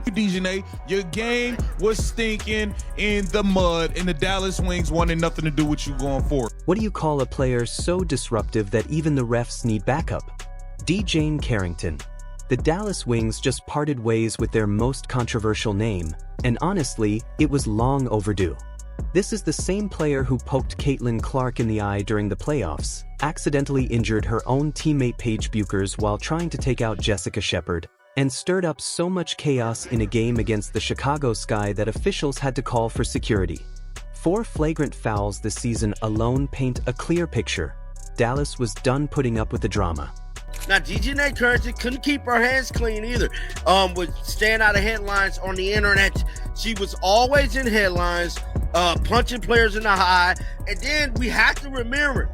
DiJonai, your game was stinking in the mud, and the Dallas Wings wanted nothing to do with you going forward. What do you call a player so disruptive that even the refs need backup? DiJonai Carrington. The Dallas Wings just parted ways with their most controversial name, and honestly, it was long overdue. This is the same player who poked Caitlin Clark in the eye during the playoffs, accidentally injured her own teammate Paige Buchers while trying to take out Jessica Shepard, and stirred up so much chaos in a game against the Chicago Sky that officials had to call for security. 4 flagrant fouls this season alone paint a clear picture. Dallas was done putting up with the drama. Now, DiJonai Carrington couldn't keep her hands clean either. Would stand out of headlines on the internet. She was always in headlines, punching players in the eye. And then we have to remember,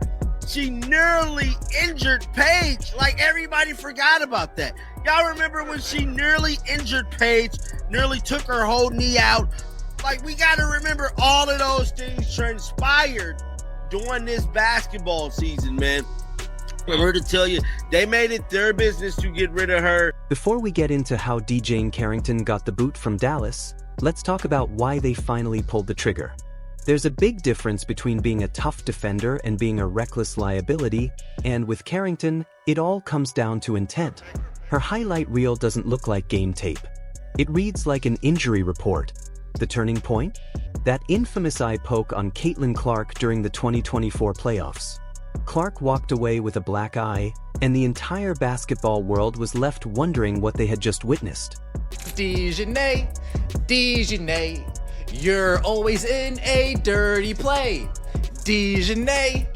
she nearly injured Paige. Like, everybody forgot about that. Y'all remember when she nearly injured Paige, nearly took her whole knee out? Like, we got to remember all of those things transpired during this basketball season, man. For her to tell you, they made it their business to get rid of her. Before we get into how DiJonai Carrington got the boot from Dallas, let's talk about why they finally pulled the trigger. There's a big difference between being a tough defender and being a reckless liability, and with Carrington, it all comes down to intent. Her highlight reel doesn't look like game tape. It reads like an injury report. The turning point? That infamous eye poke on Caitlin Clark during the 2024 playoffs. Clark walked away with a black eye, and the entire basketball world was left wondering what they had just witnessed. DiJonai, you're always in a dirty play. DiJonai,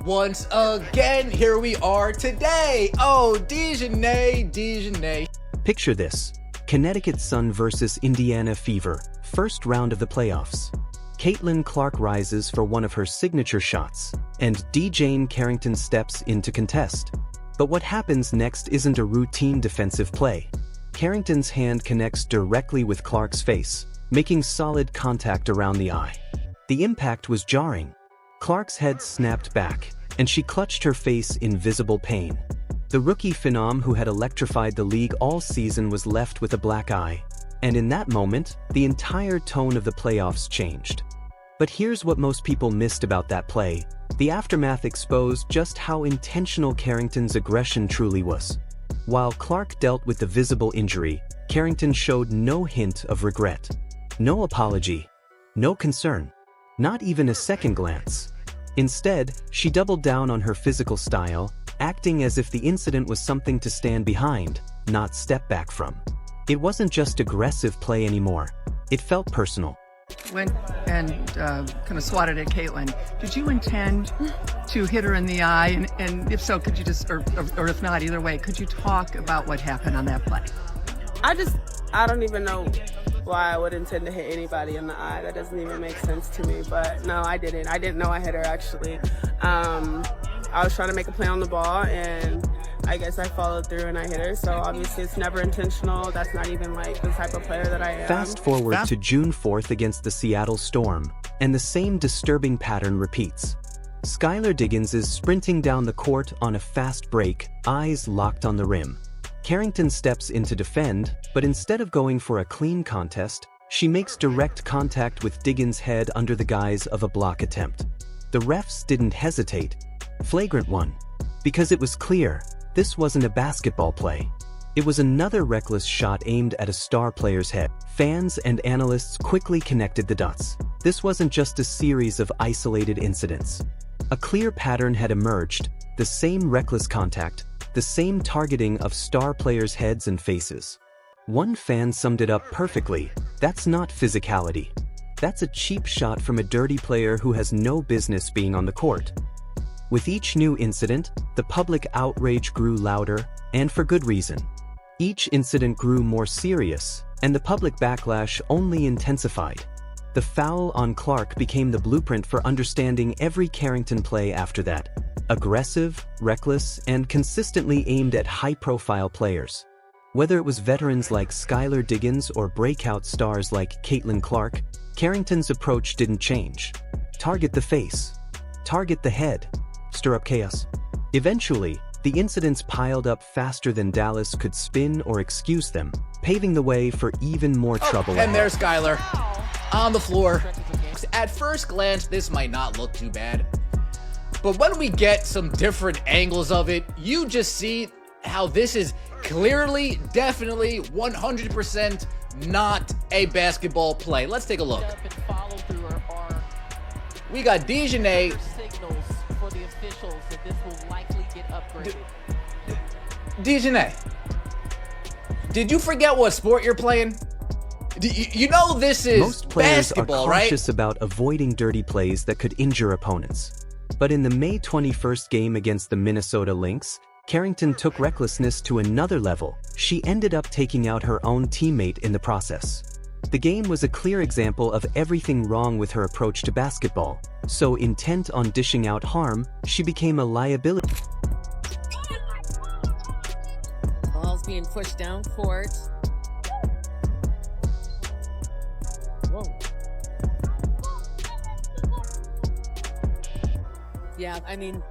once again, here we are today. Oh, DiJonai. Picture this: Connecticut Sun versus Indiana Fever, first round of the playoffs. Caitlin Clark rises for one of her signature shots, and DiJonai Carrington steps in to contest. But what happens next isn't a routine defensive play. Carrington's hand connects directly with Clark's face, making solid contact around the eye. The impact was jarring. Clark's head snapped back, and she clutched her face in visible pain. The rookie phenom who had electrified the league all season was left with a black eye, and in that moment, the entire tone of the playoffs changed. But here's what most people missed about that play. The aftermath exposed just how intentional Carrington's aggression truly was. While Clark dealt with the visible injury, Carrington showed no hint of regret. No apology. No concern. Not even a second glance. Instead, she doubled down on her physical style, acting as if the incident was something to stand behind, not step back from. It wasn't just aggressive play anymore. It felt personal. Went and kind of swatted at Caitlin. Did you intend to hit her in the eye? And if so, could you just, or if not, either way, could you talk about what happened on that play? I don't even know why I would intend to hit anybody in the eye. That doesn't even make sense to me. But no, I didn't. I didn't know I hit her, actually. I was trying to make a play on the ball, and I guess I followed through and I hit her. So obviously it's never intentional. That's not even like the type of player that I am. Fast forward to June 4th against the Seattle Storm, and the same disturbing pattern repeats. Skylar Diggins is sprinting down the court on a fast break, eyes locked on the rim. Carrington steps in to defend, but instead of going for a clean contest, she makes direct contact with Diggins' head under the guise of a block attempt. The refs didn't hesitate. Flagrant one. Because it was clear, this wasn't a basketball play. It was another reckless shot aimed at a star player's head. Fans and analysts quickly connected the dots. This wasn't just a series of isolated incidents. A clear pattern had emerged, the same reckless contact, the same targeting of star players' heads and faces. One fan summed it up perfectly: that's not physicality. That's a cheap shot from a dirty player who has no business being on the court. With each new incident, the public outrage grew louder, and for good reason. Each incident grew more serious, and the public backlash only intensified. The foul on Clark became the blueprint for understanding every Carrington play after that. Aggressive, reckless, and consistently aimed at high-profile players. Whether it was veterans like Skylar Diggins or breakout stars like Caitlin Clark, Carrington's approach didn't change. Target the face. Target the head. Stir up chaos. Eventually, The incidents piled up faster than Dallas could spin or excuse them, paving the way for even more trouble And ahead. there's Skylar on the floor. At first glance, this might not look too bad. But when we get some different angles of it, you just see how this is clearly, definitely, 100% not a basketball play. Let's take a look. We got DiJonai. Signals for the officials that this will likely get upgraded. DiJonai, did you forget what sport you're playing? You know this is Most players are basketball, right? cautious about avoiding dirty plays that could injure opponents. But in the May 21st game against the Minnesota Lynx, Carrington took recklessness to another level. She ended up taking out her own teammate in the process. The game was a clear example of everything wrong with her approach to basketball. So intent on dishing out harm, she became a liability. Ball's being pushed down court. Whoa. Yeah, I mean,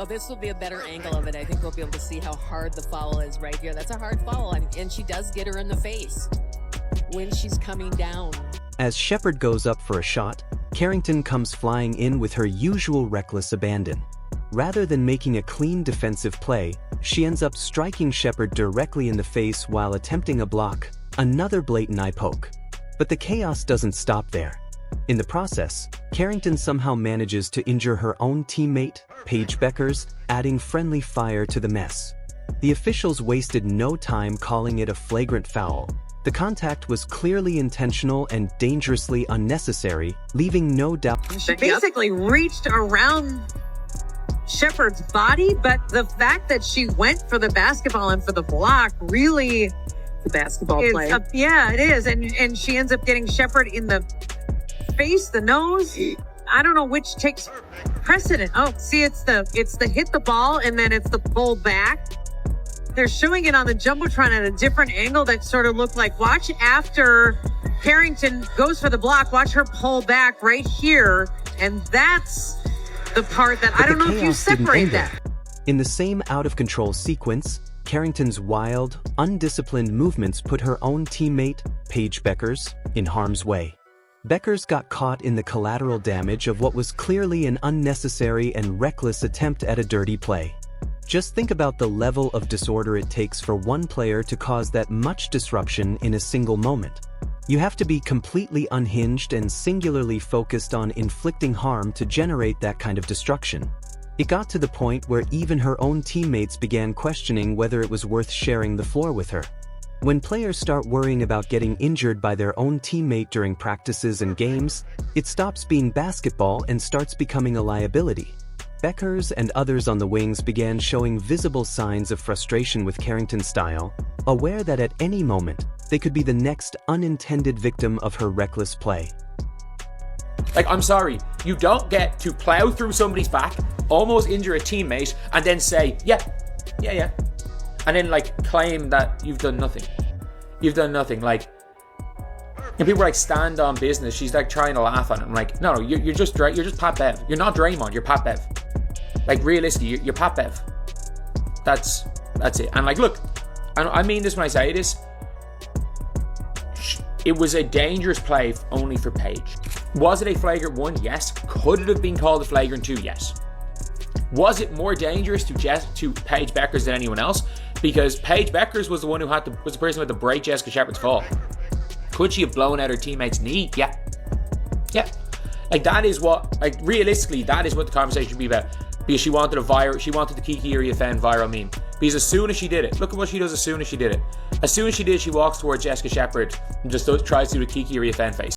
this will be a better angle of it. I think we'll be able to see how hard the foul is right here. That's a hard foul, and she does get her in the face when she's coming down. As Shepard goes up for a shot, Carrington comes flying in with her usual reckless abandon. Rather than making a clean defensive play, she ends up striking Shepard directly in the face while attempting a block, another blatant eye poke. But the chaos doesn't stop there. In the process, Carrington somehow manages to injure her own teammate, Paige Beckers, adding friendly fire to the mess. The officials wasted no time calling it a flagrant foul. The contact was clearly intentional and dangerously unnecessary, leaving no doubt. She basically reached around Shepard's body, but the fact that she went for the basketball and for the block really The basketball play. Yeah, it is. And she ends up getting Shepard in the face, the nose. I don't know which takes precedent. Oh, see, it's the hit the ball and then it's the pull back. They're showing it on the Jumbotron at a different angle that sort of looked like, watch after Carrington goes for the block, watch her pull back right here. And that's the part that I don't know if you separate that. In the same out-of-control sequence, Carrington's wild, undisciplined movements put her own teammate, Paige Beckers, in harm's way. Beckers got caught in the collateral damage of what was clearly an unnecessary and reckless attempt at a dirty play. Just think about the level of disorder it takes for one player to cause that much disruption in a single moment. You have to be completely unhinged and singularly focused on inflicting harm to generate that kind of destruction. It got to the point where even her own teammates began questioning whether it was worth sharing the floor with her. When players start worrying about getting injured by their own teammate during practices and games, it stops being basketball and starts becoming a liability. Beckers and others on the wings began showing visible signs of frustration with Carrington's style, aware that at any moment, they could be the next unintended victim of her reckless play. Like, I'm sorry, you don't get to plow through somebody's back, almost injure a teammate, and then say, yeah. And then, like, claim that you've done nothing. You've done nothing. Like, and people are like, stand on business. She's like trying to laugh at it. I'm like, no, you're just Pat Bev. You're not Draymond, you're Pat Bev. Like, realistically, you're Pat Bev. That's it. And like, look, I mean this when I say this. It was a dangerous play only for Paige. Was it a flagrant 1? Yes. Could it have been called a flagrant 2? Yes. Was it more dangerous to Paige Beckers than anyone else? Because Paige Beckers was the one who was the person who had to break Jessica Shepard's fall. Could she have blown out her teammate's knee? Yeah. Like, that is what, like, realistically, that is what the conversation should be about. Because she wanted the Kiki Iriafen viral meme. Because as soon as she did it, look at what she does as soon as she did it. As soon as she did, she walks towards Jessica Shepard and just tries to do the Kiki Iriafen face.